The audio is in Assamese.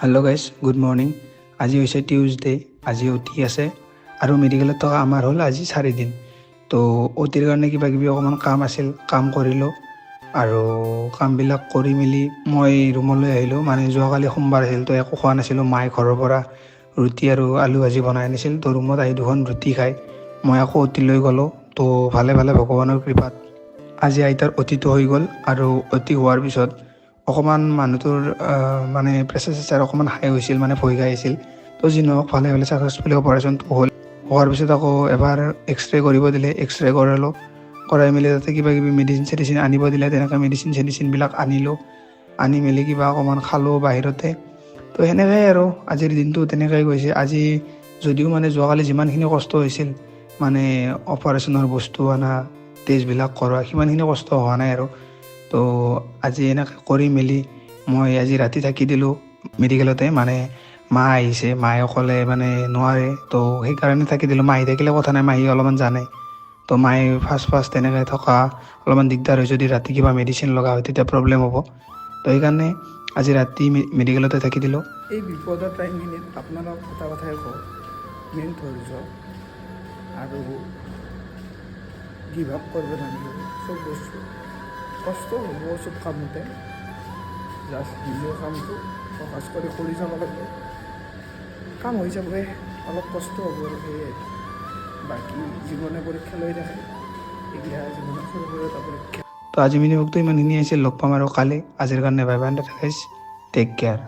Hello' guys, good morning. আজি হৈছে টিউজডে। আজি অতি আছে আৰু মেডিকেলত থকা আমাৰ হ'ল আজি 4 দিন। তো অতিৰ কাৰণে কিবা কিবি অকণমান কাম আছিল, কাম কৰিলোঁ আৰু কামবিলাক কৰি মেলি মই ৰুমলৈ আহিলোঁ। মানে যোৱাকালি সোমবাৰ আছিল, তো একো খোৱা নাছিলোঁ। মায়ে ঘৰৰ পৰা ৰুটি আৰু আলু ভাজি বনাই আনিছিল, তো ৰুমত আহি 2খন ৰুটি খাই মই আকৌ অতিলৈ গ'লোঁ। তো ভালে ভালে ভগৱানৰ কৃপাত আজি আইতাৰ অতিটো হৈ গ'ল। আৰু অতি হোৱাৰ পিছত অকণমান মানুহটোৰ মানে প্ৰেছাৰ চেচাৰ অকণমান হাই হৈছিল, মানে ভয় খাই আছিল। তো যি নহওক ভালে ভালে ছাকচেছফুলি অপাৰেশ্যনটো হ'ল। হোৱাৰ পিছত আকৌ এবাৰ এক্সৰে কৰিব দিলে, এক্সৰে কৰালোঁ। কৰাই মেলি তাতে কিবা কিবি মেডিচিন চেডিচিন আনিব দিলে, তেনেকৈ মেডিচিন চেডিচিনবিলাক আনিলোঁ। আনি মেলি কিবা অকণমান খালোঁ বাহিৰতে। তো সেনেকৈয়ে আৰু আজিৰ দিনটো তেনেকৈ গৈছে। আজি যদিও মানে যোৱাকালি যিমানখিনি কষ্ট হৈছিল, মানে অপাৰেশ্যনৰ বস্তু অনা, টেষ্টবিলাক কৰোৱা, সিমানখিনি কষ্ট হোৱা নাই আৰু। তো আজি এনেকৈ কৰি মেলি মই আজি ৰাতি থাকি দিলোঁ মেডিকেলতে। মানে মা আহিছে, মায়ে অকলে মানে নোৱাৰে, তো সেইকাৰণে থাকি দিলোঁ। মাহী থাকিলে কথা নাই, মাহী অলপমান জানে। তো মায়ে ফাৰ্ষ্ট তেনেকৈ থকা অলপমান দিগদাৰ হয়, যদি ৰাতি কিবা মেডিচিন লগা হয় তেতিয়া প্ৰব্লেম হ'ব। তো সেইকাৰণে আজি ৰাতি মেডিকেলতে থাকি দিলোঁ। এই বিপদৰ টাইমখিনিত আপোনালোক এটা কথাই কওঁ, মেইন ধৈৰ্য আৰু গিভ আপ কৰিব নালাগিব। চব বস্তু কষ্ট হ'ব, চব কামতে জাষ্ট নিজৰ কামটো ফ'কাছ কৰি যাব লাগিব। কাম হৈ যাব, অলপ কষ্ট হ'ব আৰু সেয়ে। বাকী জীৱনে পৰীক্ষা লৈ থাকে, এইগিলা জীৱনত সৰু সৰু এটা পৰীক্ষা। তো আজি মিনিমমটো ইমানখিনি আছিল। লগ পাম আৰু কালি। আজিৰ কাৰণে বাই বাই, টেক কেয়াৰ।